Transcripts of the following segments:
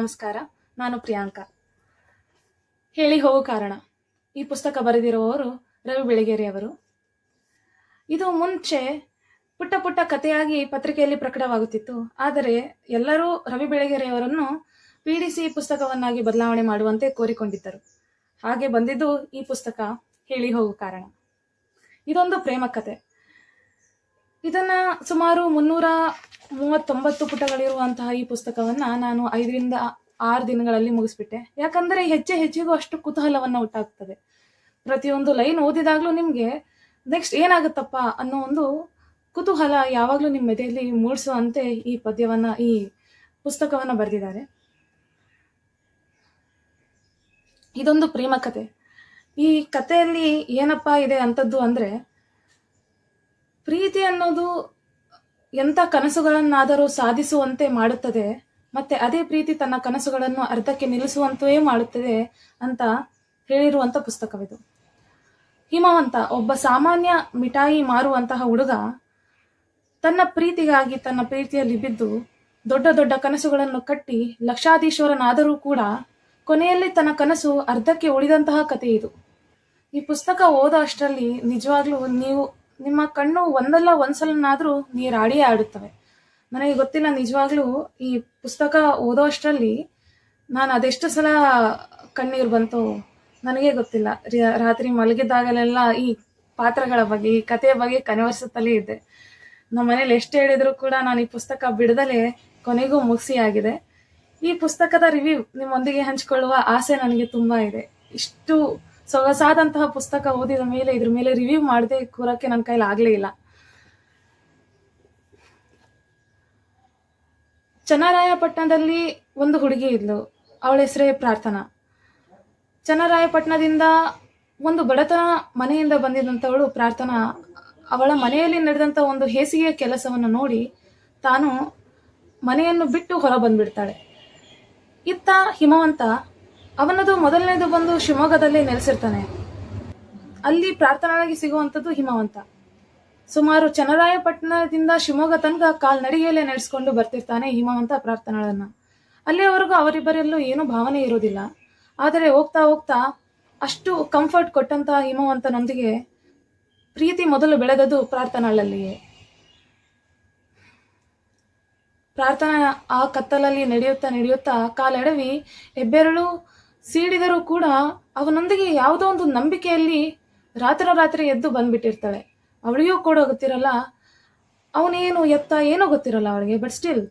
ನಮಸ್ಕಾರ. ನಾನು ಪ್ರಿಯಾಂಕಾ. ಹೇಳಿ ಹೋಗು ಕಾರಣ. ಈ ಪುಸ್ತಕ ಬರೆದಿರುವವರು ರವಿ ಬೆಳಗೆರೆ ಅವರು. ಇದು ಮುಂಚೆ ಪುಟ್ಟ ಪುಟ್ಟ ಕಥೆಯಾಗಿ ಪತ್ರಿಕೆಯಲ್ಲಿ ಪ್ರಕಟವಾಗುತ್ತಿತ್ತು. ಆದರೆ ಎಲ್ಲರೂ ರವಿ ಬೆಳಗೆರೆಯವರನ್ನು ಪೀಡಿಸಿ ಪುಸ್ತಕವನ್ನಾಗಿ ಬದಲಾವಣೆ ಮಾಡುವಂತೆ ಕೋರಿಕೊಂಡಿದ್ದರು. ಹಾಗೆ ಬಂದಿದ್ದು ಈ ಪುಸ್ತಕ ಹೇಳಿ ಹೋಗು ಕಾರಣ. ಇದೊಂದು ಪ್ರೇಮ ಕಥೆ. ಇದನ್ನ ಸುಮಾರು 339 ಪುಟಗಳಿರುವಂತಹ ಈ ಪುಸ್ತಕವನ್ನ ನಾನು 5 ರಿಂದ 6 ದಿನಗಳಲ್ಲಿ ಮುಗಿಸ್ಬಿಟ್ಟೆ. ಯಾಕಂದ್ರೆ ಹೆಜ್ಜೆಗೂ ಅಷ್ಟು ಕುತೂಹಲವನ್ನ ಉಂಟಾಗ್ತದೆ. ಪ್ರತಿಯೊಂದು ಲೈನ್ ಓದಿದಾಗ್ಲೂ ನಿಮ್ಗೆ ನೆಕ್ಸ್ಟ್ ಏನಾಗುತ್ತಪ್ಪ ಅನ್ನೋ ಒಂದು ಕುತೂಹಲ ಯಾವಾಗ್ಲೂ ನಿಮ್ಮ ಮೆದೆಯಲ್ಲಿ ಮೂಡಿಸುವಂತೆ ಈ ಪುಸ್ತಕವನ್ನ ಬರೆದಿದ್ದಾರೆ. ಇದೊಂದು ಪ್ರೇಮ ಕಥೆ. ಈ ಕಥೆಯಲ್ಲಿ ಏನಪ್ಪಾ ಇದೆ ಅಂತದ್ದು ಅಂದ್ರೆ, ಪ್ರೀತಿ ಅನ್ನೋದು ಎಂಥ ಕನಸುಗಳನ್ನಾದರೂ ಸಾಧಿಸುವಂತೆ ಮಾಡುತ್ತದೆ, ಮತ್ತೆ ಅದೇ ಪ್ರೀತಿ ತನ್ನ ಕನಸುಗಳನ್ನು ಅರ್ಧಕ್ಕೆ ನಿಲ್ಲಿಸುವಂತೆಯೇ ಮಾಡುತ್ತದೆ ಅಂತ ಹೇಳಿರುವಂತ ಪುಸ್ತಕವಿದು. ಹಿಮವಂತ ಒಬ್ಬ ಸಾಮಾನ್ಯ ಮಿಠಾಯಿ ಮಾರುವಂತಹ ಹುಡುಗ ತನ್ನ ಪ್ರೀತಿಗಾಗಿ ತನ್ನ ಪ್ರೀತಿಯಲ್ಲಿ ಬಿದ್ದು ದೊಡ್ಡ ದೊಡ್ಡ ಕನಸುಗಳನ್ನು ಕಟ್ಟಿ ಲಕ್ಷಾಧೀಶ್ವರನಾದರೂ ಕೂಡ ಕೊನೆಯಲ್ಲಿ ತನ್ನ ಕನಸು ಅರ್ಧಕ್ಕೆ ಉಳಿದಂತಹ ಕಥೆ ಇದು. ಈ ಪುಸ್ತಕ ಓದೋ ಅಷ್ಟರಲ್ಲಿ ನಿಜವಾಗ್ಲೂ ನಿಮ್ಮ ಕಣ್ಣು ಒಂದ್ಸಲನಾದ್ರೂ ನೀರಾಡಿಯೇ ಆಡುತ್ತವೆ. ನನಗೆ ಗೊತ್ತಿಲ್ಲ, ನಿಜವಾಗ್ಲೂ ಈ ಪುಸ್ತಕ ಓದೋ ಅಷ್ಟರಲ್ಲಿ ನಾನು ಅದೆಷ್ಟು ಸಲ ಕಣ್ಣೀರು ಬಂತು ನನಗೆ ಗೊತ್ತಿಲ್ಲ. ರಾತ್ರಿ ಮಲಗಿದಾಗಲೆಲ್ಲ ಈ ಪಾತ್ರಗಳ ಬಗ್ಗೆ, ಈ ಕಥೆಯ ಬಗ್ಗೆ ಕನವರಿಸುತ್ತಲೇ ಇದ್ದೆ. ನಮ್ಮ ಮನೇಲಿ ಎಷ್ಟು ಹೇಳಿದ್ರು ಕೂಡ ನಾನು ಈ ಪುಸ್ತಕ ಬಿಡದಲೇ ಕೊನೆಗೂ ಮುಗಿಸಿ ಆಗಿದೆ. ಈ ಪುಸ್ತಕದ ರಿವ್ಯೂ ನಿಮ್ಮೊಂದಿಗೆ ಹಂಚಿಕೊಳ್ಳುವ ಆಸೆ ನನಗೆ ತುಂಬಾ ಇದೆ. ಇಷ್ಟು ಸೊಗಸಾದಂತಹ ಪುಸ್ತಕ ಓದಿದ ಮೇಲೆ ಇದ್ರ ಮೇಲೆ ರಿವ್ಯೂ ಮಾಡದೆ ಕೂರಕ್ಕೆ ನನ್ನ ಕೈಲಿ ಆಗ್ಲೇ ಇಲ್ಲ. ಚನ್ನರಾಯಪಟ್ಟಣದಲ್ಲಿ ಒಂದು ಹುಡುಗಿ ಇದ್ಲು. ಅವಳ ಹೆಸರೇ ಪ್ರಾರ್ಥನಾ. ಚನ್ನರಾಯಪಟ್ಟಣದಿಂದ ಒಂದು ಬಡತನ ಮನೆಯಿಂದ ಬಂದಿದ್ದಂಥವಳು ಪ್ರಾರ್ಥನಾ ಅವಳ ಮನೆಯಲ್ಲಿ ನಡೆದಂತ ಒಂದು ಹೇಸಿಗೆಯ ಕೆಲಸವನ್ನು ನೋಡಿ ತಾನು ಮನೆಯನ್ನು ಬಿಟ್ಟು ಹೊರ ಬಂದ್ಬಿಡ್ತಾಳೆ. ಇತ್ತ ಹಿಮವಂತ, ಅವನದು ಮೊದಲನೇದು ಬಂದು ಶಿವಮೊಗ್ಗದಲ್ಲೇ ನೆಲೆಸಿರ್ತಾನೆ. ಅಲ್ಲಿ ಪ್ರಾರ್ಥನಾಗಿ ಸಿಗುವಂಥದ್ದು ಹಿಮವಂತ. ಸುಮಾರು ಚನ್ನರಾಯಪಟ್ಟಣದಿಂದ ಶಿವಮೊಗ್ಗ ತನಕ ಕಾಲ್ನಡಿಗೆಯಲ್ಲೇ ನಡೆಸ್ಕೊಂಡು ಬರ್ತಿರ್ತಾನೆ ಹಿಮವಂತ ಪ್ರಾರ್ಥನಾಳನ್ನ. ಅಲ್ಲಿಯವರೆಗೂ ಅವರಿಬ್ಬರಲ್ಲೂ ಏನೂ ಭಾವನೆ ಇರೋದಿಲ್ಲ. ಆದರೆ ಹೋಗ್ತಾ ಹೋಗ್ತಾ ಅಷ್ಟು ಕಂಫರ್ಟ್ ಕೊಟ್ಟಂತಹ ಹಿಮವಂತನೊಂದಿಗೆ ಪ್ರೀತಿ ಮೊದಲು ಬೆಳೆದದು ಪ್ರಾರ್ಥನಾಳಲ್ಲಿಯೇ. ಪ್ರಾರ್ಥನಾ ಆ ಕತ್ತಲಲ್ಲಿ ನಡೆಯುತ್ತಾ ಕಾಲೆಡವಿ ಹೆಬ್ಬೆರಳು ಸೀಳಿದರೂ ಕೂಡ ಅವನೊಂದಿಗೆ ಯಾವುದೋ ಒಂದು ನಂಬಿಕೆಯಲ್ಲಿ ರಾತ್ರಿ ಎದ್ದು ಬಂದ್ಬಿಟ್ಟಿರ್ತಾಳೆ. ಅವಳಿಗೂ ಕೂಡ ಗೊತ್ತಿರಲ್ಲ ಅವನೇನು ಎತ್ತ ಏನೋ ಗೊತ್ತಿರಲ್ಲ ಅವಳಿಗೆ. ಬಟ್ ಸ್ಟಿಲ್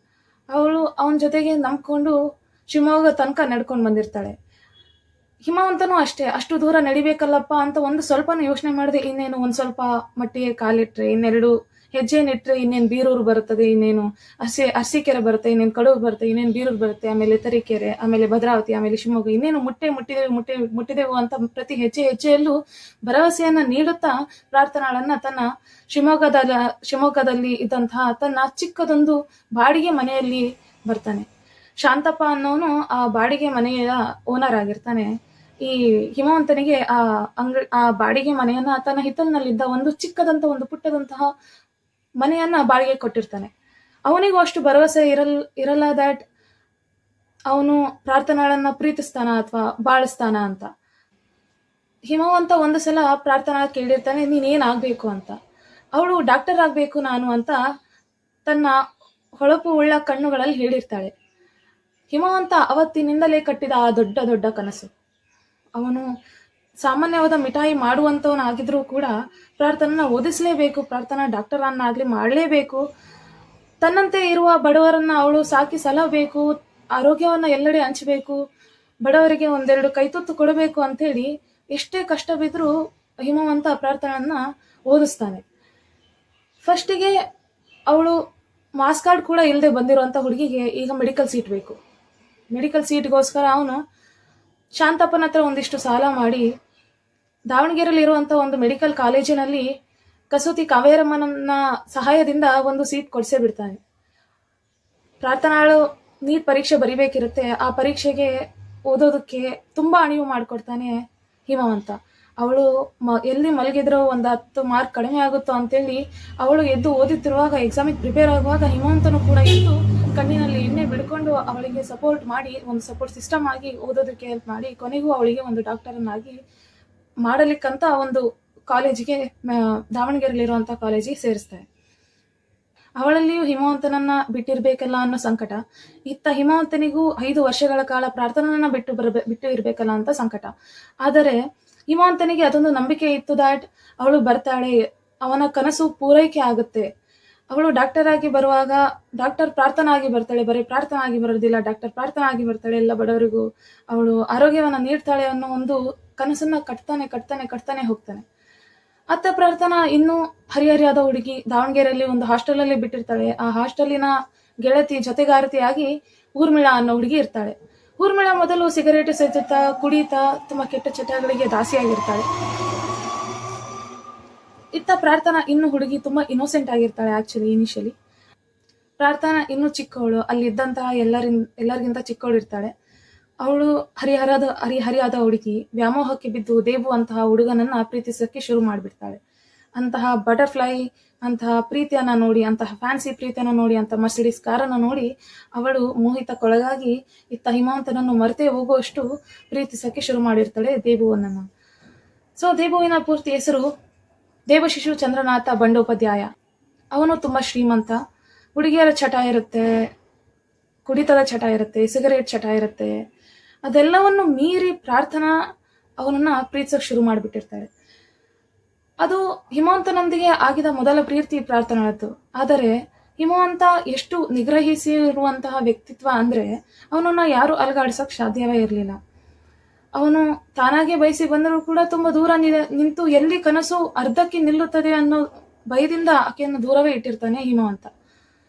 ಅವಳು ಅವನ ಜೊತೆಗೆ ನಂಬ್ಕೊಂಡು ಶಿವಮೊಗ್ಗ ತನಕ ನಡ್ಕೊಂಡು ಬಂದಿರ್ತಾಳೆ. ಹಿಮವಂತನೂ ಅಷ್ಟೇ, ಅಷ್ಟು ದೂರ ನಡಿಬೇಕಲ್ಲಪ್ಪ ಅಂತ ಒಂದು ಸ್ವಲ್ಪನೂ ಯೋಚನೆ ಮಾಡದೆ ಇನ್ನೇನು ಒಂದ್ ಸ್ವಲ್ಪ ಮಟ್ಟಿಗೆ ಕಾಲಿಟ್ರೆ, ಇನ್ನೆರಡು ಹೆಜ್ಜೆನಿಟ್ರೆ ಇನ್ನೇನು ಬೀರೂರು ಬರುತ್ತದೆ, ಇನ್ನೇನು ಅರಸೀಕೆರೆ ಬರುತ್ತೆ, ಇನ್ನೇನು ಕಡೂರು ಬರುತ್ತೆ, ಇನ್ನೇನು ಬೀರೂರು ಬರುತ್ತೆ, ಆಮೇಲೆ ತರೀಕೆರೆ, ಆಮೇಲೆ ಭದ್ರಾವತಿ, ಆಮೇಲೆ ಶಿವಮೊಗ್ಗ, ಇನ್ನೇನು ಮುಟ್ಟಿದೆವು ಅಂತ ಪ್ರತಿ ಹೆಜ್ಜೆಯಲ್ಲೂ ಭರವಸೆಯನ್ನ ನೀಡುತ್ತಾ ಪ್ರಾರ್ಥನಾಳನ್ನ ತನ್ನ ಶಿವಮೊಗ್ಗದಲ್ಲಿ ಇದ್ದಂತಹ ತನ್ನ ಚಿಕ್ಕದೊಂದು ಬಾಡಿಗೆ ಮನೆಯಲ್ಲಿ ಬರ್ತಾನೆ. ಶಾಂತಪ್ಪ ಅನ್ನೋನು ಆ ಬಾಡಿಗೆ ಮನೆಯ ಓನರ್ ಆಗಿರ್ತಾನೆ. ಈ ಹಿಮವಂತನಿಗೆ ಆ ಬಾಡಿಗೆ ಮನೆಯನ್ನ ತನ್ನ ಹಿತ್ತಲಿನಲ್ಲಿದ್ದ ಒಂದು ಚಿಕ್ಕದಂತ ಒಂದು ಪುಟ್ಟದಂತಹ ಮನೆಯನ್ನ ಬಾಡಿಗೆ ಕೊಟ್ಟಿರ್ತಾನೆ. ಅವನಿಗೂ ಅಷ್ಟು ಭರವಸೆ ಇರಲ್ಲ ದ್ಯಾಟ್ ಅವನು ಪ್ರಾರ್ಥನಾಳನ್ನ ಪ್ರೀತಿಸ್ತಾನ ಅಥವಾ ಬಾಳಿಸ್ತಾನ ಅಂತ. ಹಿಮವಂತ ಒಂದು ಸಲ ಪ್ರಾರ್ಥನಾ ಕೇಳಿರ್ತಾನೆ, ನೀನ್ ಆಗ್ಬೇಕು ಅಂತ. ಅವಳು ಡಾಕ್ಟರ್ ಆಗ್ಬೇಕು ನಾನು ಅಂತ ತನ್ನ ಹೊಳಪು ಉಳ್ಳ ಕಣ್ಣುಗಳಲ್ಲಿ ಹೇಳಿರ್ತಾಳೆ. ಹಿಮವಂತ ಅವತ್ತಿನಿಂದಲೇ ಕಟ್ಟಿದ ಆ ದೊಡ್ಡ ದೊಡ್ಡ ಕನಸು. ಅವನು ಸಾಮಾನ್ಯವಾದ ಮಿಠಾಯಿ ಮಾಡುವಂತವನಾಗಿದ್ರೂ ಕೂಡ ಪ್ರಾರ್ಥನಾ ಓದಿಸ್ಲೇಬೇಕು, ಪ್ರಾರ್ಥನಾ ಡಾಕ್ಟರ್ ಅನ್ನಾಗ್ಲಿ ಮಾಡಲೇಬೇಕು, ತನ್ನಂತೆ ಇರುವ ಬಡವರನ್ನ ಅವಳು ಸಾಕಿ ಸಲಹಬೇಕು, ಆರೋಗ್ಯವನ್ನ ಎಲ್ಲೆಡೆ ಹಂಚಬೇಕು, ಬಡವರಿಗೆ ಒಂದೆರಡು ಕೈತುತ್ತು ಕೊಡಬೇಕು ಅಂತೇಳಿ ಎಷ್ಟೇ ಕಷ್ಟ ಬಿದ್ರೂ ಹಿಮವಂತ ಪ್ರಾರ್ಥನನ್ನ ಓದಿಸ್ತಾನೆ. ಫಸ್ಟಿಗೆ ಅವಳು ಮಾಸ್ ಕಾರ್ಡ್ ಕೂಡ ಇಲ್ಲದೆ ಬಂದಿರುವಂತ ಹುಡುಗಿಗೆ ಈಗ ಮೆಡಿಕಲ್ ಸೀಟ್ ಬೇಕು. ಮೆಡಿಕಲ್ ಸೀಟ್ಗೋಸ್ಕರ ಅವನು ಶಾಂತಪ್ಪನ ಹತ್ರ ಒಂದಿಷ್ಟು ಸಾಲ ಮಾಡಿ ದಾವಣಗೆರೆಯಲ್ಲಿ ಇರುವಂತಹ ಒಂದು ಮೆಡಿಕಲ್ ಕಾಲೇಜಿನಲ್ಲಿ ಕಸೂತಿ ಕಾವೇರಮ್ಮನ ಸಹಾಯದಿಂದ ಒಂದು ಸೀಟ್ ಕೊಡಿಸೇ ಬಿಡ್ತಾನೆ. ಪ್ರಾರ್ಥನಾಳು ನೀಟ್ ಪರೀಕ್ಷೆ ಬರಿಬೇಕಿರುತ್ತೆ. ಆ ಪರೀಕ್ಷೆಗೆ ಓದೋದಕ್ಕೆ ತುಂಬಾ ಅಣಿವು ಮಾಡಿಕೊಡ್ತಾನೆ ಹಿಮವಂತ. ಅವಳು ಎಲ್ಲಿ ಮಲಗಿದ್ರೋ ಒಂದು 10 ಮಾರ್ಕ್ ಕಡಿಮೆ ಆಗುತ್ತೋ ಅಂತೇಳಿ ಅವಳು ಎದ್ದು ಓದುತ್ತಿರುವಾಗ, ಎಕ್ಸಾಮಿಗೆ ಪ್ರಿಪೇರ್ ಆಗುವಾಗ ಹಿಮವಂತನು ಕೂಡ ಎದ್ದು ಕಣ್ಣಿನಲ್ಲಿ ಎಣ್ಣೆ ಬಿಡ್ಕೊಂಡು ಅವಳಿಗೆ ಸಪೋರ್ಟ್ ಮಾಡಿ, ಒಂದು ಸಪೋರ್ಟ್ ಸಿಸ್ಟಮ್ ಆಗಿ ಓದೋದಕ್ಕೆ ಹೆಲ್ಪ್ ಮಾಡಿ, ಕೊನೆಗೂ ಅವಳಿಗೆ ಒಂದು ಡಾಕ್ಟರನ್ನಾಗಿ ಮಾಡಲಿಕ್ಕಂತ ಒಂದು ಕಾಲೇಜಿಗೆ, ದಾವಣಗೆರೆಯಲ್ಲಿರುವಂಥ ಕಾಲೇಜಿಗೆ ಸೇರಿಸ್ತಾರೆ. ಅವಳಲ್ಲಿಯೂ ಹಿಮವಂತನನ್ನ ಬಿಟ್ಟಿರ್ಬೇಕಲ್ಲ ಅನ್ನೋ ಸಂಕಟ, ಇತ್ತ ಹಿಮವಂತನಿಗೂ 5 ವರ್ಷಗಳ ಕಾಲ ಪ್ರಾರ್ಥನನ್ನ ಬಿಟ್ಟು ಇರ್ಬೇಕಲ್ಲ ಅಂತ ಸಂಕಟ. ಆದರೆ ಹಿಮವಂತನಿಗೆ ಅದೊಂದು ನಂಬಿಕೆ ಇತ್ತು, ದಾಟ್ ಅವಳು ಬರ್ತಾಳೆ, ಅವನ ಕನಸು ಪೂರೈಕೆ ಆಗುತ್ತೆ. ಅವಳು ಡಾಕ್ಟರ್ ಆಗಿ ಬರುವಾಗ ಡಾಕ್ಟರ್ ಪ್ರಾರ್ಥನಾ ಆಗಿ ಬರ್ತಾಳೆ, ಬರೀ ಪ್ರಾರ್ಥನಾ ಆಗಿ ಬರೋದಿಲ್ಲ, ಡಾಕ್ಟರ್ ಪ್ರಾರ್ಥನಾ ಆಗಿ ಬರ್ತಾಳೆ, ಎಲ್ಲ ಬಡವರಿಗೂ ಅವಳು ಆರೋಗ್ಯವನ್ನ ನೀಡ್ತಾಳೆ ಅನ್ನೋ ಒಂದು ಕನಸನ್ನ ಕಟ್ತಾನೆ ಹೋಗ್ತಾನೆ. ಅತ್ತ ಪ್ರಾರ್ಥನಾ ಇನ್ನೂ ಹರಿಹರಿಯಾದ ಹುಡುಗಿ, ದಾವಣಗೆರೆಯಲ್ಲಿ ಒಂದು ಹಾಸ್ಟೆಲ್ ಬಿಟ್ಟಿರ್ತಾಳೆ. ಆ ಹಾಸ್ಟೆಲಿನ ಗೆಳತಿ ಜೊತೆಗಾರತಿಯಾಗಿ ಊರ್ಮಿಳಾ ಅನ್ನೋ ಹುಡುಗಿ ಇರ್ತಾಳೆ. ಊರ್ಮಿಳಾ ಮೊದಲು ಸಿಗರೇಟ್ ಸೇದುತ್ತಾ, ಕುಡಿತಾ, ತುಂಬಾ ಕೆಟ್ಟ ಚಟಗಳಿಗೆ ದಾಸಿಯಾಗಿರ್ತಾಳೆ. ಇತ್ತ ಪ್ರಾರ್ಥನಾ ಇನ್ನು ಹುಡುಗಿ ತುಂಬಾ ಇನ್ನೋಸೆಂಟ್ ಆಗಿರ್ತಾಳೆ. ಆಕ್ಚುಲಿ ಇನಿಷಿಯಲಿ ಪ್ರಾರ್ಥನಾ ಇನ್ನು ಚಿಕ್ಕವಳು, ಅಲ್ಲಿ ಇದ್ದಂತಹ ಎಲ್ಲರಿಗಿಂತ ಚಿಕ್ಕವಳು ಇರ್ತಾಳೆ. ಅವಳು ಹರಿಹರಿಯಾದ ಹುಡುಗಿ ವ್ಯಾಮೋಹಕ್ಕೆ ಬಿದ್ದು ದೇಬು ಅಂತಹ ಹುಡುಗನನ್ನ ಪ್ರೀತಿಸಕ್ಕೆ ಶುರು ಮಾಡಿಬಿಡ್ತಾಳೆ. ಅಂತಹ ಬಟರ್ಫ್ಲೈ ಅಂತಹ ಪ್ರೀತಿಯನ್ನ ನೋಡಿ, ಅಂತಹ ಫ್ಯಾನ್ಸಿ ಪ್ರೀತಿಯನ್ನ ನೋಡಿ, ಅಂತ ಮರ್ಸಿಡೀಸ್ ಕಾರನ್ನು ನೋಡಿ ಅವಳು ಮೋಹಿತಕ್ಕೊಳಗಾಗಿ ಇತ್ತ ಹಿಮವಂತನನ್ನು ಮರೆತೇ ಹೋಗುವಷ್ಟು ಪ್ರೀತಿಸಕ್ಕೆ ಶುರು ಮಾಡಿರ್ತಾಳೆ ದೇಬುವನನ್ನು. ಸೊ ದೇಬುವಿನ ಪೂರ್ತಿ ಹೆಸರು ದೇವಶಿಶು ಚಂದ್ರನಾಥ ಬಂಡೋಪಾಧ್ಯಾಯ. ಅವನು ತುಂಬಾ ಶ್ರೀಮಂತ. ಹುಡುಗಿಯರ ಚಟ ಇರುತ್ತೆ, ಕುಡಿತದ ಚಟ ಇರುತ್ತೆ, ಸಿಗರೇಟ್ ಚಟ ಇರುತ್ತೆ. ಅದೆಲ್ಲವನ್ನು ಮೀರಿ ಪ್ರಾರ್ಥನಾ ಅವನನ್ನ ಪ್ರೀತಿಸಕ್ಕೆ ಶುರು ಮಾಡಿಬಿಟ್ಟಿರ್ತಾಳೆ. ಅದು ಹಿಮವಂತನೊಂದಿಗೆ ಆಗಿದ ಮೊದಲ ಪ್ರೀತಿ ಪ್ರಾರ್ಥನಾಳದ್ದು. ಆದರೆ ಹಿಮವಂತ ಎಷ್ಟು ನಿಗ್ರಹಿಸಿರುವಂತಹ ವ್ಯಕ್ತಿತ್ವ ಅಂದ್ರೆ ಅವನನ್ನ ಯಾರು ಅಲುಗಾಡಿಸಕ್ ಸಾಧ್ಯವೇ ಇರಲಿಲ್ಲ. ಅವನು ತಾನಾಗೆ ಬಯಸಿ ಬಂದರೂ ಕೂಡ ತುಂಬಾ ದೂರ ನಿಂತು ಎಲ್ಲಿ ಕನಸು ಅರ್ಧಕ್ಕೆ ನಿಲ್ಲುತ್ತದೆ ಅನ್ನೋ ಭಯದಿಂದ ಆಕೆಯನ್ನು ದೂರವೇ ಇಟ್ಟಿರ್ತಾನೆ ಹಿಮವಂತ.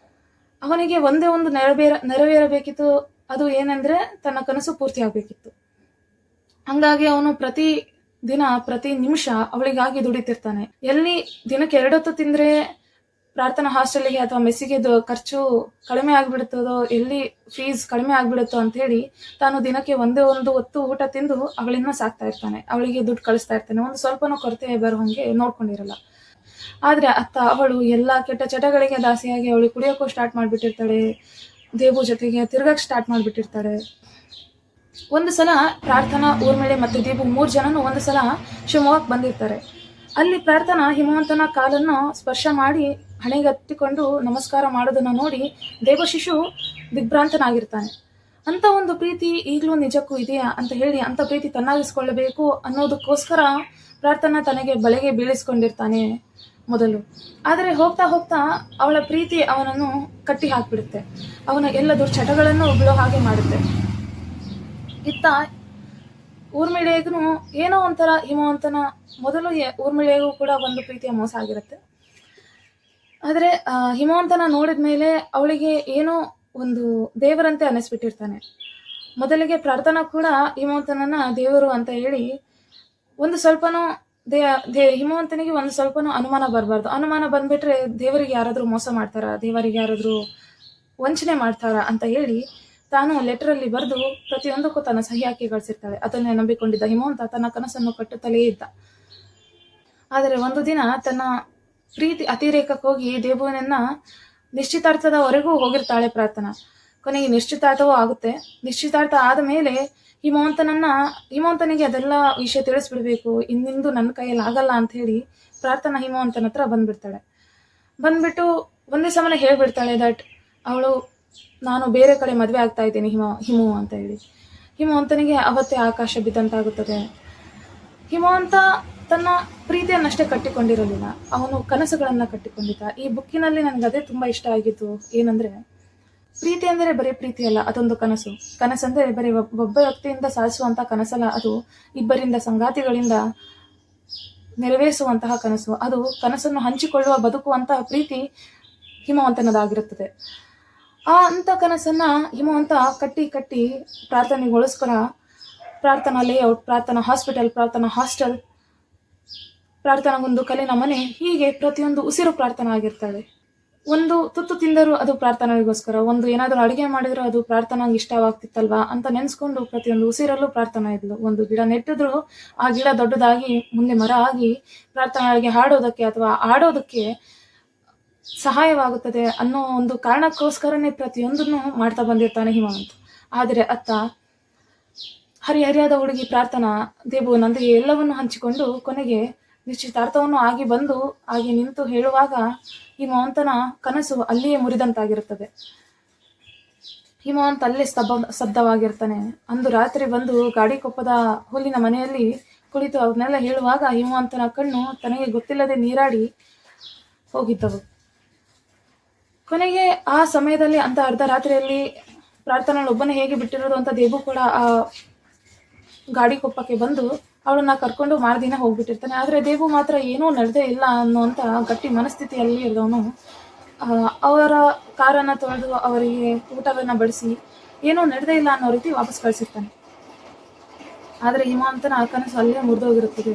ಅವನಿಗೆ ಒಂದೇ ಒಂದು ನೆರವೇರಬೇಕಿತ್ತು, ಅದು ಏನಂದ್ರೆ ತನ್ನ ಕನಸು ಪೂರ್ತಿ ಆಗ್ಬೇಕಿತ್ತು. ಹಂಗಾಗಿ ಅವನು ಪ್ರತಿ ದಿನ ಪ್ರತಿ ನಿಮಿಷ ಅವಳಿಗಾಗಿ ದುಡಿತಿರ್ತಾನೆ. ಎಲ್ಲಿ ದಿನಕ್ಕೆ 2 ಹೊತ್ತು ತಿಂದ್ರೆ ಪ್ರಾರ್ಥನಾ ಹಾಸ್ಟೆಲ್ಗೆ ಅಥವಾ ಮೆಸ್ಸಿಗೆ ಖರ್ಚು ಕಡಿಮೆ ಆಗ್ಬಿಡುತ್ತದೋ, ಎಲ್ಲಿ ಫೀಸ್ ಕಡಿಮೆ ಆಗ್ಬಿಡುತ್ತೋ ಅಂತ ಹೇಳಿ ತಾನು ದಿನಕ್ಕೆ ಒಂದೇ ಒಂದು ಹೊತ್ತು ಊಟ ತಿಂದು ಅವಳನ್ನ ಸಾಕ್ತಾ ಇರ್ತಾನೆ, ಅವಳಿಗೆ ದುಡ್ಡು ಕಳಿಸ್ತಾ ಇರ್ತಾನೆ. ಒಂದು ಸ್ವಲ್ಪನೂ ಕೊರತೆ ಬರೋ ಹಂಗೆ ನೋಡ್ಕೊಂಡಿರಲ್ಲ. ಆದ್ರೆ ಅತ್ತ ಅವಳು ಎಲ್ಲಾ ಕೆಟ್ಟ ಚಟಗಳಿಗೆ ದಾಸಿಯಾಗಿ ಅವಳು ಕುಡಿಯೋಕ್ಕೂ ಸ್ಟಾರ್ಟ್ ಮಾಡ್ಬಿಟ್ಟಿರ್ತಾಳೆ, ದೇಬು ಜೊತೆಗೆ ತಿರ್ಗಕ್ ಸ್ಟಾರ್ಟ್ ಮಾಡ್ಬಿಟ್ಟಿರ್ತಾಳೆ. ಒಂದು ಸಲ ಪ್ರಾರ್ಥನಾ, ಊರ್ಮಿಳೆ ಮತ್ತೆ ದೇಬು 3 ಜನನು ಒಂದು ಸಲ ಶಿವಮೊಗ್ಗಕ್ಕೆ ಬಂದಿರ್ತಾರೆ. ಅಲ್ಲಿ ಪ್ರಾರ್ಥನಾ ಹಿಮವಂತನ ಕಾಲನ್ನು ಸ್ಪರ್ಶ ಮಾಡಿ ಹಣೆಗತ್ತಿಕೊಂಡು ನಮಸ್ಕಾರ ಮಾಡೋದನ್ನ ನೋಡಿ ದೇವಶಿಶು ದಿಗ್ಭ್ರಾಂತನಾಗಿರ್ತಾನೆ. ಅಂತ ಒಂದು ಪ್ರೀತಿ ಈಗಲೂ ನಿಜಕ್ಕೂ ಇದೆಯಾ ಅಂತ ಹೇಳಿ ಅಂತ ಪ್ರೀತಿ ತನ್ನಾಗಿಸ್ಕೊಳ್ಳಬೇಕು ಅನ್ನೋದಕ್ಕೋಸ್ಕರ ಪ್ರಾರ್ಥನಾ ತನಗೆ ಬಲೆಗೆ ಬೀಳಿಸ್ಕೊಂಡಿರ್ತಾನೆ ಮೊದಲು. ಆದರೆ ಹೋಗ್ತಾ ಹೋಗ್ತಾ ಅವಳ ಪ್ರೀತಿ ಅವನನ್ನು ಕಟ್ಟಿ ಹಾಕ್ಬಿಡುತ್ತೆ, ಅವನ ಎಲ್ಲ ದುರ್ಚಟಗಳನ್ನು ಬಿಡೋ ಹಾಗೆ ಮಾಡುತ್ತೆ. ಇತ್ತ ಊರ್ಮಿಳೆಗೂ ಏನೋ ಒಂಥರ ಹಿಮವಂತನ ಮೊದಲು ಊರ್ಮಿಳೆಗೂ ಕೂಡ ಒಂದು ಪ್ರೀತಿಯ ಮೋಸ ಆಗಿರುತ್ತೆ. ಆದರೆ ಹಿಮವಂತನ ನೋಡಿದ್ಮೇಲೆ ಅವಳಿಗೆ ಏನೋ ಒಂದು ದೇವರಂತೆ ಅನ್ನಿಸ್ಬಿಟ್ಟಿರ್ತಾನೆ. ಮೊದಲಿಗೆ ಪ್ರಾರ್ಥನಾ ಕೂಡ ಹಿಮವಂತನನ್ನ ದೇವರು ಅಂತ ಹೇಳಿ ಒಂದು ಸ್ವಲ್ಪನೂ ಹಿಮವಂತನಿಗೆ ಒಂದು ಸ್ವಲ್ಪನೂ ಅನುಮಾನ ಬರಬಾರ್ದು. ಅನುಮಾನ ಬಂದ್ಬಿಟ್ರೆ ದೇವರಿಗೆ ಯಾರಾದ್ರೂ ಮೋಸ ಮಾಡ್ತಾರ, ದೇವರಿಗೆ ಯಾರಾದ್ರೂ ವಂಚನೆ ಮಾಡ್ತಾರ ಅಂತ ಹೇಳಿ ತಾನು ಲೆಟರಲ್ಲಿ ಬರೆದು ಪ್ರತಿಯೊಂದಕ್ಕೂ ತನ್ನ ಸಹಿ ಹಾಕಿ ಗಳಿಸಿರ್ತಾಳೆ. ಅದನ್ನೇ ನಂಬಿಕೊಂಡಿದ್ದ ಹಿಮವಂತ ತನ್ನ ಕನಸನ್ನು ಕಟ್ಟುತ್ತಲೇ ಇದ್ದ. ಆದರೆ ಒಂದು ದಿನ ತನ್ನ ಪ್ರೀತಿ ಅತಿರೇಕಕ್ಕೆ ಹೋಗಿ ದೇಬುವಿನನ್ನ ನಿಶ್ಚಿತಾರ್ಥದವರೆಗೂ ಹೋಗಿರ್ತಾಳೆ ಪ್ರಾರ್ಥನಾ. ಕೊನೆಗೆ ನಿಶ್ಚಿತಾರ್ಥವೂ ಆಗುತ್ತೆ. ನಿಶ್ಚಿತಾರ್ಥ ಆದ ಮೇಲೆ ಹಿಮವಂತನಿಗೆ ಅದೆಲ್ಲ ವಿಷಯ ತಿಳಿಸ್ಬಿಡ್ಬೇಕು, ಇನ್ನಿಂದು ನನ್ನ ಕೈಯಲ್ಲಿ ಆಗಲ್ಲ ಅಂತ ಹೇಳಿ ಪ್ರಾರ್ಥನಾ ಹಿಮವಂತನ ಹತ್ರ ಬಂದ್ಬಿಡ್ತಾಳೆ. ಬಂದ್ಬಿಟ್ಟು ಒಂದೇ ಸಮನೆ ಹೇಳ್ಬಿಡ್ತಾಳೆ ದಟ್ ಅವಳು ನಾನು ಬೇರೆ ಕಡೆ ಮದುವೆ ಆಗ್ತಾ ಇದ್ದೀನಿ ಹಿಮು ಅಂತ ಹೇಳಿ. ಹಿಮವಂತನಿಗೆ ಅವತ್ತೇ ಆಕಾಶ ಬಿದ್ದಂತಾಗುತ್ತದೆ. ಹಿಮವಂತ ತನ್ನ ಪ್ರೀತಿಯನ್ನಷ್ಟೇ ಕಟ್ಟಿಕೊಂಡಿರಲಿಲ್ಲ, ಅವನು ಕನಸುಗಳನ್ನ ಕಟ್ಟಿಕೊಂಡಿದ್ದ. ಈ ಬುಕ್ಕಿನಲ್ಲಿ ನನಗೆ ಅದೇ ತುಂಬಾ ಇಷ್ಟ ಆಗಿತ್ತು. ಏನಂದ್ರೆ ಪ್ರೀತಿ ಅಂದರೆ ಬರೀ ಪ್ರೀತಿ ಅಲ್ಲ, ಅದೊಂದು ಕನಸು. ಕನಸಂದ್ರೆ ಬರೀ ಒಬ್ಬ ವ್ಯಕ್ತಿಯಿಂದ ಸಾಧಿಸುವಂತ ಕನಸಲ್ಲ, ಅದು ಇಬ್ಬರಿಂದ ಸಂಗಾತಿಗಳಿಂದ ನೆರವೇರಿಸುವಂತಹ ಕನಸು. ಅದು ಕನಸನ್ನು ಹಂಚಿಕೊಳ್ಳುವ ಬದುಕುವಂತಹ ಪ್ರೀತಿ ಹಿಮವಂತನದಾಗಿರುತ್ತದೆ. ಅಂತ ಕನಸನ್ನ ಹಿಮವಂತ ಕಟ್ಟಿ ಪ್ರಾರ್ಥನೆಗೋಸ್ಕರ ಪ್ರಾರ್ಥನಾ ಲೇಔಟ್, ಪ್ರಾರ್ಥನಾ ಹಾಸ್ಪಿಟಲ್, ಪ್ರಾರ್ಥನಾ ಹಾಸ್ಟೆಲ್, ಪ್ರಾರ್ಥನಾಗೊಂದು ಕಲ್ಲಿನ ಮನೆ, ಹೀಗೆ ಪ್ರತಿಯೊಂದು ಉಸಿರು ಪ್ರಾರ್ಥನಾ ಆಗಿರ್ತಾಳೆ. ಒಂದು ತುತ್ತು ತಿಂದರೂ ಅದು ಪ್ರಾರ್ಥನೆಗೋಸ್ಕರ, ಒಂದು ಏನಾದರೂ ಅಡುಗೆ ಮಾಡಿದ್ರು ಅದು ಪ್ರಾರ್ಥನಾಗೆ ಇಷ್ಟವಾಗ್ತಿತ್ತಲ್ವಾ ಅಂತ ನೆನೆಸ್ಕೊಂಡು ಪ್ರತಿಯೊಂದು ಉಸಿರಲ್ಲೂ ಪ್ರಾರ್ಥನಾ ಇದ್ಲು. ಒಂದು ಗಿಡ ನೆಟ್ಟಿದ್ರು ಆ ಗಿಡ ದೊಡ್ಡದಾಗಿ ಮುಂದೆ ಮರ ಆಗಿ ಪ್ರಾರ್ಥನೆಗೆ ಹಾಡೋದಕ್ಕೆ ಅಥವಾ ಆಡೋದಕ್ಕೆ ಸಹಾಯವಾಗುತ್ತದೆ ಅನ್ನೋ ಒಂದು ಕಾರಣಕ್ಕೋಸ್ಕರನೇ ಪ್ರತಿಯೊಂದನ್ನು ಮಾಡ್ತಾ ಬಂದಿರ್ತಾನೆ ಹಿಮವಂತ. ಆದರೆ ಅತ್ತ ಹರಿಹರಿಯಾದ ಹುಡುಗಿ ಪ್ರಾರ್ಥನಾ ದೇವು ನಂದಿಗೆ ಎಲ್ಲವನ್ನು ಹಂಚಿಕೊಂಡು ಕೊನೆಗೆ ನಿಶ್ಚಿತಾರ್ಥವನ್ನು ಆಗಿ ನಿಂತು ಹೇಳುವಾಗ ಹಿಮವಂತನ ಕನಸು ಅಲ್ಲಿಯೇ ಮುರಿದಂತಾಗಿರುತ್ತದೆ. ಹಿಮವಂತ ಅಲ್ಲೇ ಸ್ತಬ್ಧವಾಗಿರ್ತಾನೆ. ಅಂದು ರಾತ್ರಿ ಬಂದು ಗಾಡಿಕೊಪ್ಪದ ಹುಲ್ಲಿನ ಮನೆಯಲ್ಲಿ ಕುಳಿತು ಅವನ್ನೆಲ್ಲ ಹೇಳುವಾಗ ಹಿಮವಂತನ ಕಣ್ಣು ತನಗೆ ಗೊತ್ತಿಲ್ಲದೆ ನೀರಾಡಿ ಹೋಗಿದ್ದವು. ಕೊನೆಗೆ ಆ ಸಮಯದಲ್ಲಿ ಅಂತ ಅರ್ಧ ರಾತ್ರಿಯಲ್ಲಿ ಪ್ರಾರ್ಥನೆಯೊಬ್ಬನೇ ಹೇಗೆ ಬಿಟ್ಟಿರೋದು ಅಂತ ದೇವು ಕೂಡ ಆ ಗಾಡಿಕೊಪ್ಪಕ್ಕೆ ಬಂದು ಅವಳನ್ನ ಕರ್ಕೊಂಡು ಮಾರದಿನ ಹೋಗ್ಬಿಟ್ಟಿರ್ತಾನೆ. ಆದರೆ ದೇವು ಮಾತ್ರ ಏನೂ ನಡೆದೇ ಇಲ್ಲ ಅನ್ನುವಂಥ ಗಟ್ಟಿ ಮನಸ್ಥಿತಿಯಲ್ಲಿ ಇರೋನು ಅವರ ಕಾರನ್ನು ತೊಳೆದು ಅವರಿಗೆ ಊಟವನ್ನು ಬಡಿಸಿ ಏನೂ ನಡೆದೇ ಇಲ್ಲ ಅನ್ನೋ ರೀತಿ ವಾಪಸ್ ಕಳಿಸಿರ್ತಾನೆ. ಆದರೆ ಹಿಮವಂತನ ಕನಸು ಅಲ್ಲೇ ಮುರಿದೋಗಿರುತ್ತದೆ.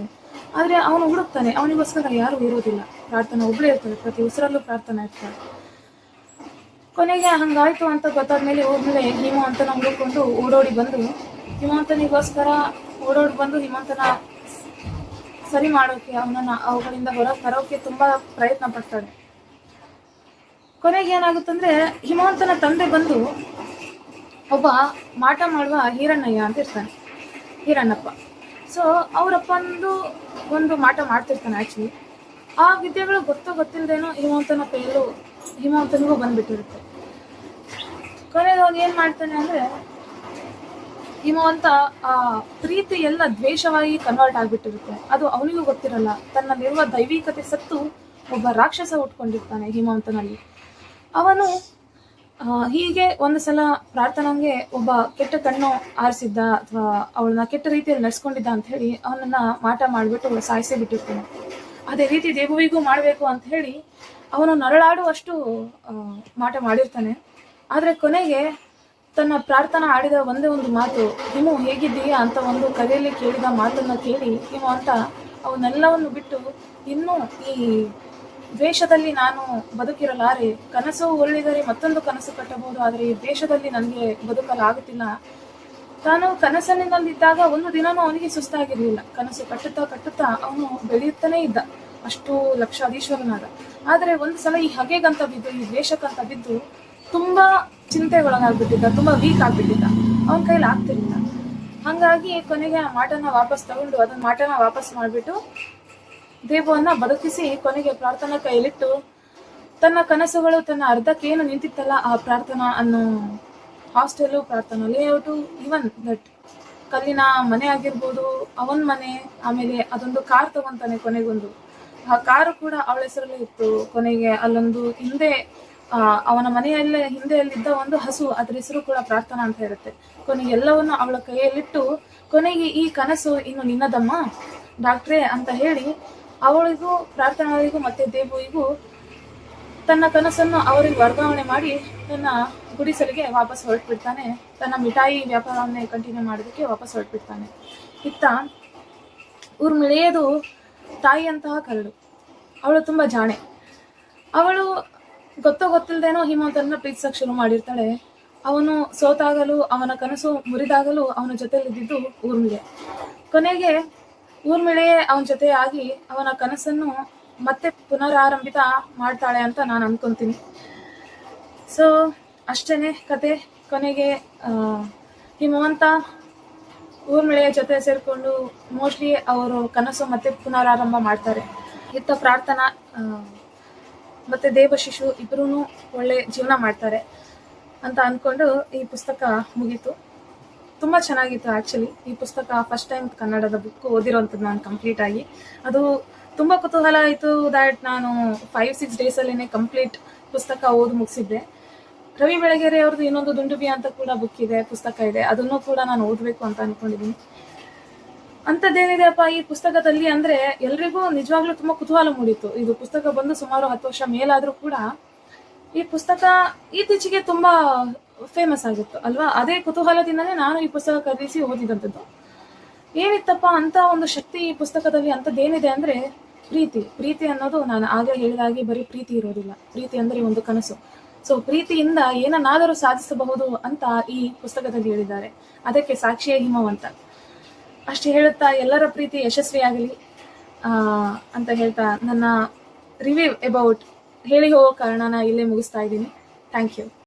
ಆದರೆ ಅವನು ಹುಡುಕ್ತಾನೆ, ಅವನಿಗೋಸ್ಕರ ಯಾರೂ ಇರೋದಿಲ್ಲ, ಪ್ರಾರ್ಥನೆ ಒಬ್ಬಳೇ ಇರ್ತಾರೆ, ಪ್ರತಿ ಉಸಿರಲ್ಲೂ ಪ್ರಾರ್ಥನೆ ಇರ್ತಾರೆ. ಕೊನೆಗೆ ಹಂಗಾಯ್ತು ಅಂತ ಗೊತ್ತಾದ್ಮೇಲೆ ಹೋದ್ಮೇಲೆ ಹಿಮವಂತನ ಹುಡುಕೊಂಡು ಓಡೋಡಿ ಬಂದು ಹಿಮವಂತನಿಗೋಸ್ಕರ ಹಿಮವಂತನ ಸರಿ ಮಾಡೋಕೆ ಅವನನ್ನ ಅವುಗಳಿಂದ ಹೊರಗೆ ತರೋಕೆ ತುಂಬಾ ಪ್ರಯತ್ನ ಪಡ್ತಾಳೆ. ಕೊನೆಗೆ ಏನಾಗುತ್ತಂದ್ರೆ ಹಿಮವಂತನ ತಂದೆ ಬಂದು ಒಬ್ಬ ಮಾಟ ಮಾಡುವ ಹಿರಣ್ಣಯ್ಯ ಅಂತ ಇರ್ತಾನೆ, ಹಿರಣ್ಣಪ್ಪ. ಸೊ ಅವರಪ್ಪಂದು ಒಂದು ಮಾಟ ಮಾಡ್ತಿರ್ತಾನೆ. ಆಕ್ಚುಲಿ ಆ ವಿದ್ಯೆಗಳು ಗೊತ್ತಿಲ್ಲದೇನೋ ಹಿಮವಂತನಿಗೂ ಬಂದ್ಬಿಟ್ಟಿರುತ್ತೆ. ಕೊನೆಗೆ ಅವನು ಏನ್ ಮಾಡ್ತಾನೆ ಅಂದ್ರೆ ಹಿಮವಂತ ಆ ಪ್ರೀತಿ ಎಲ್ಲ ದ್ವೇಷವಾಗಿ ಕನ್ವರ್ಟ್ ಆಗ್ಬಿಟ್ಟಿರುತ್ತೆ. ಅದು ಅವನಿಗೂ ಗೊತ್ತಿರಲ್ಲ. ತನ್ನಲ್ಲಿರುವ ದೈವಿಕತೆ ಸತ್ತು ಒಬ್ಬ ರಾಕ್ಷಸ ಉಟ್ಕೊಂಡಿರ್ತಾನೆ ಹಿಮವಂತನಲ್ಲಿ. ಅವನು ಹೀಗೆ ಒಂದು ಸಲ ಪ್ರಾರ್ಥನೆಗೆ ಒಬ್ಬ ಕೆಟ್ಟ ಕಣ್ಣು ಆರಿಸಿದ್ದ ಅಥವಾ ಅವಳನ್ನ ಕೆಟ್ಟ ರೀತಿಯಲ್ಲಿ ನಡೆಸ್ಕೊಂಡಿದ್ದ ಅಂತ ಹೇಳಿ ಅವನನ್ನ ಮಾಟ ಮಾಡಿಬಿಟ್ಟು ಸಾಯಿಸಿ ಬಿಟ್ಟಿರ್ತಾನೆ. ಅದೇ ರೀತಿ ದೇವುವಿಗೂ ಮಾಡಬೇಕು ಅಂತ ಹೇಳಿ ಅವನು ನರಳಾಡುವಷ್ಟು ಮಾಟ ಮಾಡಿರ್ತಾನೆ. ಆದರೆ ಕೊನೆಗೆ ತನ್ನ ಪ್ರಾರ್ಥನಾ ಆಡಿದ ಒಂದೇ ಒಂದು ಮಾತು, ಹಿಮು ಹೇಗಿದ್ದೀಯಾ ಅಂತ ಒಂದು ಕರೆಯಲ್ಲಿ ಕೇಳಿದ ಮಾತನ್ನ ಕೇಳಿ ಹಿಮವಂತ ಅವನ್ನೆಲ್ಲವನ್ನು ಬಿಟ್ಟು ಇನ್ನೂ ಈ ದ್ವೇಷದಲ್ಲಿ ನಾನು ಬದುಕಿರಲಾರೆ, ಕನಸು ಉರುಳಿದರೆ ಮತ್ತೊಂದು ಕನಸು ಕಟ್ಟಬಹುದು, ಆದರೆ ಈ ದ್ವೇಷದಲ್ಲಿ ನನಗೆ ಬದುಕಲಾಗುತ್ತಿಲ್ಲ. ತಾನು ಕನಸಿನಲ್ಲಿದ್ದಾಗ ಒಂದು ದಿನನೂ ಅವನಿಗೆ ಸುಸ್ತಾಗಿರ್ಲಿಲ್ಲ. ಕನಸು ಕಟ್ಟುತ್ತಾ ಅವನು ಬೆಳೆಯುತ್ತಾನೇ ಇದ್ದ, ಅಷ್ಟು ಲಕ್ಷಾಧೀಶ್ವರನಾದ. ಆದರೆ ಒಂದು ಸಲ ಈ ಹಗೆಗಂತ ಬಿದ್ದು, ಈ ದ್ವೇಷಕ್ಕಂತ ಬಿದ್ದು ತುಂಬಾ ಚಿಂತೆಗೊಳಗಾಗ್ಬಿಟ್ಟಿದ್ದ, ತುಂಬಾ ವೀಕ್ ಆಗ್ಬಿಟ್ಟಿದ್ದ, ಅವನ ಕೈಲಿ ಆಗ್ತಿರ್ಲಿಲ್ಲ. ಹಂಗಾಗಿ ಕೊನೆಗೆ ಆ ಮಾಟನ ವಾಪಸ್ ತಗೊಂಡು ಅದನ್ನ ಮಾಟನ ವಾಪಸ್ ಮಾಡಿಬಿಟ್ಟು ದೇವವನ್ನ ಬದುಕಿಸಿ ಕೊನೆಗೆ ಪ್ರಾರ್ಥನಾ ಕೈಲಿಟ್ಟು ತನ್ನ ಕನಸುಗಳು ತನ್ನ ಅರ್ಧಕ್ಕೇನು ನಿಂತಿತ್ತಲ್ಲ ಆ ಪ್ರಾರ್ಥನಾ ಅನ್ನೋ ಹಾಸ್ಟೆಲು, ಪ್ರಾರ್ಥನಾ ಲೇಔಟು, ಇವನ್ ದಟ್ ಕಲ್ಲಿನ ಮನೆ ಆಗಿರ್ಬೋದು, ಅವನ ಮನೆ, ಆಮೇಲೆ ಅದೊಂದು ಕಾರ್ ತಗೊಂತಾನೆ. ಕೊನೆಗೊಂದು ಆ ಕಾರು ಕೂಡ ಅವಳ ಹೆಸರಲ್ಲೇ ಇತ್ತು. ಕೊನೆಗೆ ಅಲ್ಲೊಂದು ಹಿಂದೆ ಅವನ ಮನೆಯಲ್ಲೇ ಹಿಂದೆಯಲ್ಲಿದ್ದ ಒಂದು ಹಸು, ಅದ್ರ ಹೆಸರು ಕೂಡ ಪ್ರಾರ್ಥನಾ ಅಂತ ಇರುತ್ತೆ. ಕೊನೆಗೆ ಎಲ್ಲವನ್ನು ಅವಳ ಕೈಯಲ್ಲಿಟ್ಟು ಕೊನೆಗೆ ಈ ಕನಸು ಇನ್ನು ನಿನ್ನದಮ್ಮ ಡಾಕ್ಟ್ರೇ ಅಂತ ಹೇಳಿ ಅವಳಿಗೂ ಪ್ರಾರ್ಥನಾಳಿಗೂ ಮತ್ತೆ ದೇವುವಿಗೂ ತನ್ನ ಕನಸನ್ನು ಅವರಿಗೆ ವರ್ಗಾವಣೆ ಮಾಡಿ ತನ್ನ ಗುಡಿಸಲಿಗೆ ವಾಪಸ್ ಹೊರಟ್ಬಿಡ್ತಾನೆ. ತನ್ನ ಮಿಠಾಯಿ ವ್ಯಾಪಾರವನ್ನೇ ಕಂಟಿನ್ಯೂ ಮಾಡೋದಕ್ಕೆ ವಾಪಸ್ ಹೊರಟ್ಬಿಡ್ತಾನೆ. ಇತ್ತ ಊರ್ಮಿಳೆಯದು ತಾಯಿಯಂತಹ ಕರಡು. ಅವಳು ತುಂಬಾ ಜಾಣೆ. ಅವಳು ಗೊತ್ತಿಲ್ಲದೇನೋ ಹಿಮವಂತನ ಪ್ರೀತಿಸಕ್ಕೆ ಶುರು ಮಾಡಿರ್ತಾಳೆ. ಅವನು ಸೋತಾಗಲೂ, ಅವನ ಕನಸು ಮುರಿದಾಗಲೂ ಅವನ ಜೊತೆಲಿದ್ದಿದ್ದು ಊರ್ಮಿಳೆ. ಕೊನೆಗೆ ಊರ್ಮಿಳೆಯೇ ಅವನ ಜೊತೆ ಆಗಿ ಅವನ ಕನಸನ್ನು ಮತ್ತೆ ಪುನರಾರಂಭಿತ ಮಾಡ್ತಾಳೆ ಅಂತ ನಾನು ಅನ್ಕೊಂತೀನಿ. ಸೊ ಅಷ್ಟೇನೆ ಕತೆ. ಕೊನೆಗೆ ಹಿಮವಂತ ಊರ್ಮಿಳೆಯ ಜೊತೆ ಸೇರಿಕೊಂಡು ಮೋಸ್ಟ್ಲಿ ಅವರು ಕನಸು ಮತ್ತೆ ಪುನರಾರಂಭ ಮಾಡ್ತಾರೆ. ಇತ್ತ ಪ್ರಾರ್ಥನಾ ಮತ್ತೆ ದೇವಶಿಶು ಇಬ್ಬರೂ ಒಳ್ಳೆ ಜೀವನ ಮಾಡ್ತಾರೆ ಅಂತ ಅಂದ್ಕೊಂಡು ಈ ಪುಸ್ತಕ ಮುಗೀತು. ತುಂಬ ಚೆನ್ನಾಗಿತ್ತು. ಆ್ಯಕ್ಚುಲಿ ಈ ಪುಸ್ತಕ ಫಸ್ಟ್ ಟೈಮ್ ಕನ್ನಡದ ಬುಕ್ ಓದಿರೋಂಥದ್ದು ನಾನು ಕಂಪ್ಲೀಟ್ ಆಗಿ. ಅದು ತುಂಬ ಕುತೂಹಲ ಆಯಿತು ದ್ಯಾಟ್ ನಾನು 5-6 ಡೇಸಲ್ಲೇ ಕಂಪ್ಲೀಟ್ ಪುಸ್ತಕ ಓದಿ ಮುಗಿಸಿದ್ದೆ. ರವಿ ಬೆಳಗೆರೆ ಅವ್ರದ್ದು ಇನ್ನೊಂದು ದುಂಡುಬಿ ಅಂತ ಕೂಡ ಬುಕ್ ಇದೆ, ಪುಸ್ತಕ ಇದೆ, ಅದನ್ನು ಕೂಡ ನಾನು ಓದಬೇಕು ಅಂತ ಅಂದ್ಕೊಂಡಿದ್ದೀನಿ. ಅಂಥದ್ದೇನಿದೆಯಪ್ಪ ಈ ಪುಸ್ತಕದಲ್ಲಿ ಅಂದರೆ ಎಲ್ರಿಗೂ ನಿಜವಾಗ್ಲೂ ತುಂಬ ಕುತೂಹಲ ಮೂಡಿತ್ತು. ಇದು ಪುಸ್ತಕ ಬಂದು ಸುಮಾರು 10 ವರ್ಷ ಮೇಲಾದರೂ ಕೂಡ ಈ ಪುಸ್ತಕ ಇತ್ತೀಚೆಗೆ ತುಂಬ ಫೇಮಸ್ ಆಗಿತ್ತು ಅಲ್ವಾ. ಅದೇ ಕುತೂಹಲದಿಂದಲೇ ನಾನು ಈ ಪುಸ್ತಕ ಖರೀದಿಸಿ ಓದಿದಂಥದ್ದು. ಏನಿತ್ತಪ್ಪ ಅಂತ ಒಂದು ಶಕ್ತಿ ಈ ಪುಸ್ತಕದಲ್ಲಿ ಅಂಥದ್ದೇನಿದೆ ಅಂದರೆ ಪ್ರೀತಿ ಅನ್ನೋದು ನಾನು ಆಗಲೇ ಹೇಳಿದಾಗೆ ಬರೀ ಪ್ರೀತಿ ಇರೋದಿಲ್ಲ. ಪ್ರೀತಿ ಅಂದರೆ ಒಂದು ಕನಸು. ಸೊ ಪ್ರೀತಿಯಿಂದ ಏನನ್ನಾದರೂ ಸಾಧಿಸಬಹುದು ಅಂತ ಈ ಪುಸ್ತಕದಲ್ಲಿ ಹೇಳಿದ್ದಾರೆ. ಅದಕ್ಕೆ ಸಾಕ್ಷಿಯೇ ಹಿಮವಂತ. ಅಷ್ಟೇ ಹೇಳುತ್ತಾ ಎಲ್ಲರ ಪ್ರೀತಿ ಯಶಸ್ವಿಯಾಗಲಿ ಅಂತ ಹೇಳ್ತಾ ನನ್ನ ರಿವ್ಯೂ ಅಬೌಟ್ ಹೇಳಿ ಹೋಗೋ ಕಾರಣನ ಇಲ್ಲೇ ಮುಗಿಸ್ತಾ ಇದ್ದೀನಿ. Thank you.